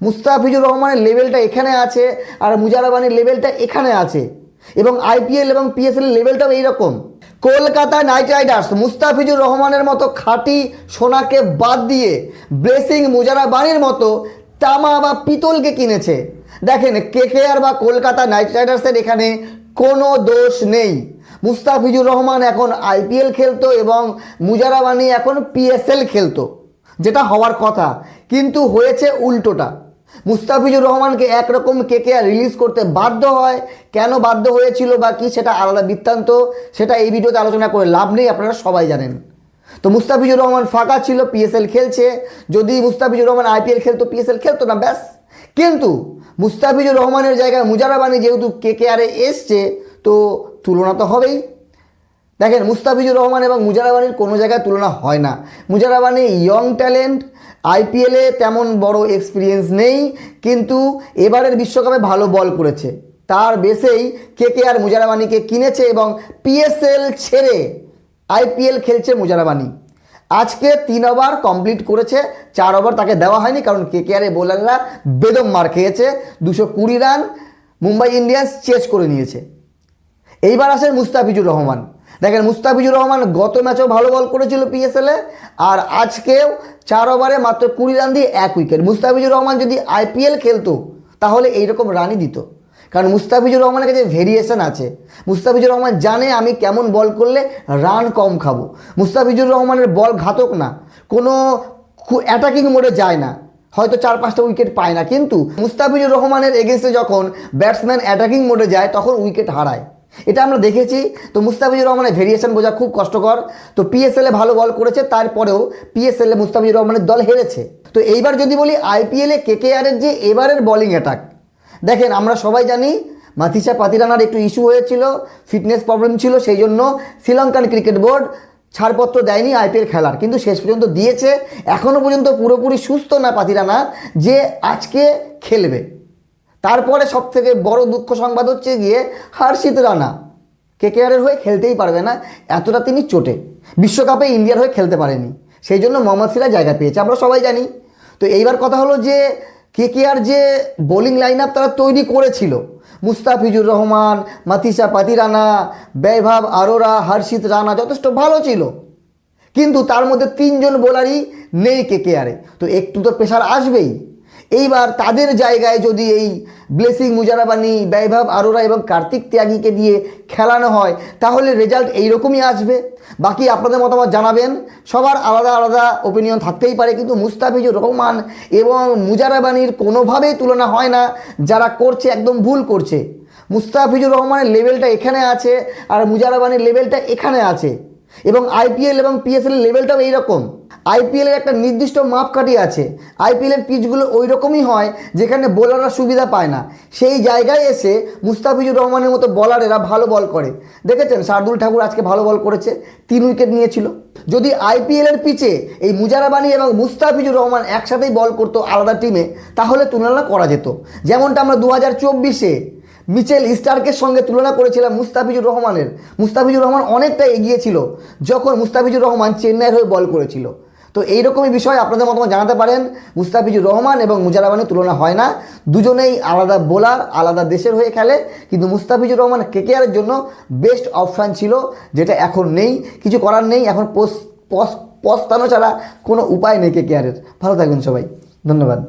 মুস্তাফিজুর রহমানের লেভেলটা এখানে আছে আর মুজারাবানির লেভেলটা এখানে আছে, এবং আইপিএল এবং পিএসএল এর লেভেলটাও এইরকম। কলকাতা নাইট রাইডার্স মুস্তাফিজুর রহমানের মতো খাঁটি সোনাকে বাদ দিয়ে ব্লেসিং মুজারাবানির মতো তামা বা পিতলকে কিনেছে। দেখেন, কেকেআর বা কলকাতা নাইট রাইডার্সের এখানে কোনো দোষ নেই। মুস্তাফিজুর রহমান এখন আইপিএল খেলতো এবং মুজারাবানি এখন পিএসএল খেলতো, যেটা হওয়ার কথা, কিন্তু হয়েছে উল্টোটা। মুস্তাফিজুর রহমানকে একরকম কেকেআর রিলিজ করতে বাধ্য হয়। কেন বাধ্য হয়েছিল বা কি, সেটা আলাদা বৃত্তান্ত, সেটা এই ভিডিওতে আলোচনা করে লাভ নেই, আপনারা সবাই জানেন। তো মুস্তাফিজুর রহমান ফাঁকা ছিল, পিএসএল খেলছে। যদি মুস্তাফিজুর রহমান আইপিএল খেলতো, পিএসএল খেলতো না, ব্যাস। কিন্তু মুস্তাফিজুর রহমানের জায়গায় মুজারাবানি যেহেতু কেকেআরে এসছে, তো তুলনা তো হবেই। দেখেন, মুস্তাফিজুর রহমান এবং মুজারাবানির কোনো জায়গায় তুলনা হয় না। মুজারাবানি ইয়ং ট্যালেন্ট, আইপিএলে তেমন বড় এক্সপিরিয়েন্স নেই, কিন্তু এবারের বিশ্বকাপে ভালো বল করেছে। তার বেসেই কেকেআর মুজারাবানিকে কিনেছে এবং পিএসএল ছেড়ে আইপিএল খেলছে মুজারাবানি। আজকে 3 ওভার কমপ্লিট করেছে, 4 ওভার তাকে দেওয়া হয়নি, কারণ কেকেআর এর বোলাররা বেদম মার খেয়েছে। 220 রান মুম্বাই ইন্ডিয়ান্স চেস করে নিয়েছে। এইবার আসেন মুস্তাফিজুর রহমান। দেখেন, মুস্তাফিজুর রহমান গত ম্যাচেও ভালো বল করেছিল পিএসএলে, আর আজকেও 4 ওভারে মাত্র 20 রান দিয়ে 1 উইকেট। মুস্তাফিজুর রহমান যদি আইপিএল খেলতো তাহলে এইরকম রানই দিত, কারণ মুস্তাফিজুর রহমানের কাছে ভেরিয়েশন আছে। মুস্তাফিজুর রহমান জানে আমি কেমন বল করলে রান কম খাবো। মুস্তাফিজুর রহমানের বল ঘাতক না, কোনো অ্যাটাকিং মোডে যায় না, হয়তো 4-5টা উইকেট পায় না, কিন্তু মুস্তাফিজুর রহমানের এগেনস্টে যখন ব্যাটসম্যান অ্যাটাকিং মোডে যায় তখন উইকেট হারায়, এটা আমরা দেখেছি। তো মুস্তাফিজুর রহমানের ভেরিয়েশন বোঝা খুব কষ্টকর। তো পিএসএলে ভালো বল করেছে, তারপরেও পিএসএলে মুস্তাফিজুর রহমানের দল হেরেছে। তো এইবার যদি বলি আইপিএলে কেকেআরের যে এবারের বোলিং অ্যাটাক, দেখেন আমরা সবাই জানি মাথিসা পাতিরানার একটু ইস্যু হয়েছিল, ফিটনেস প্রবলেম ছিল, সেই জন্য শ্রীলঙ্কান ক্রিকেট বোর্ড ছাড়পত্র দেয়নি আইপিএল খেলার, কিন্তু শেষ পর্যন্ত দিয়েছে। এখনও পর্যন্ত পুরোপুরি সুস্থ না পাতিরানা যে আজকে খেলবে। তারপরে সবথেকে বড় দুঃখ সংবাদ হচ্ছে গিয়ে হর্ষিত রানা কেকেআরের হয়ে খেলতেই পারবে না, এতটা তিনি চোটে, বিশ্বকাপে ইন্ডিয়ার হয়ে খেলতে পারেনি, সেই জন্য মোহাম্মদ সিরাজ জায়গা পেয়েছে, আমরা সবাই জানি। তো এইবার কথা হলো যে কেকেআর যে বোলিং লাইন আপ তারা তৈরি করেছিল, মুস্তাফিজুর রহমান, মাথিসা পাতিরানা, বৈভব আরোরা, হর্ষিত রানা যথেষ্ট ভালো ছিল, কিন্তু তার মধ্যে 3 জন বোলারই নেই কেকেআরে, তো একটু তো প্রেশার আসবেই। এইবার তাদের জায়গায় যদি এই ব্লেসিং মুজারাবানি, বৈভব আরোরা এবং কার্তিক ত্যাগীকে দিয়ে খেলানো হয় তাহলে রেজাল্ট এইরকমই আসবে। বাকি আপনাদের মতামত জানাবেন, সবার আলাদা আলাদা ওপিনিয়ন থাকতেই পারে, কিন্তু মুস্তাফিজুর রহমান এবং মুজারাবানির কোনোভাবেই তুলনা হয় না। যারা করছে একদম ভুল করছে। মুস্তাফিজুর রহমানের লেভেলটা এখানে আছে আর মুজারাবানির লেভেলটা এখানে আছে, এবং আইপিএল এবং পিএসএল এর লেভেলটাও এইরকম। আইপিএলের একটা নির্দিষ্ট মাপকাঠি আছে, আইপিএলের পিচগুলো ওই রকমই হয় যেখানে বোলাররা সুবিধা পায় না, সেই জায়গায় এসে মুস্তাফিজুর রহমানের মতো বলারেরা ভালো বল করে। দেখেছেন শার্দুল ঠাকুর আজকে ভালো বল করেছে, 3 উইকেট নিয়েছিল। যদি আইপিএলের পিচে এই মুজারাবানি এবং মুস্তাফিজুর রহমান একসাথেই বল করতো আলাদা টিমে, তাহলে তুলনা করা যেত। যেমনটা আমরা 2024-এ মিচেল স্টার্কের সঙ্গে তুলনা করেছিলাম মুস্তাফিজুর রহমানের। মুস্তাফিজুর রহমান অনেকটা এগিয়ে ছিল যখন মুস্তাফিজুর রহমান চেন্নাইয়ের হয়ে বল করেছিল। তো এইরকমই বিষয় আপনাদের মতামত জানাতে পারেন। মুস্তাফিজুর রহমান এবং মুজারাবানির তুলনা হয় না, দুজনেই আলাদা বোলার, আলাদা দেশের হয়ে খেলে, কিন্তু মুস্তাফিজুর রহমান কেকেআরের জন্য বেস্ট অপশান ছিল, যেটা এখন নেই। কিছু করার নেই, এখন পস্তানো ছাড়া কোনো উপায় নেই কেকেআরের। ভালো থাকবেন সবাই, ধন্যবাদ।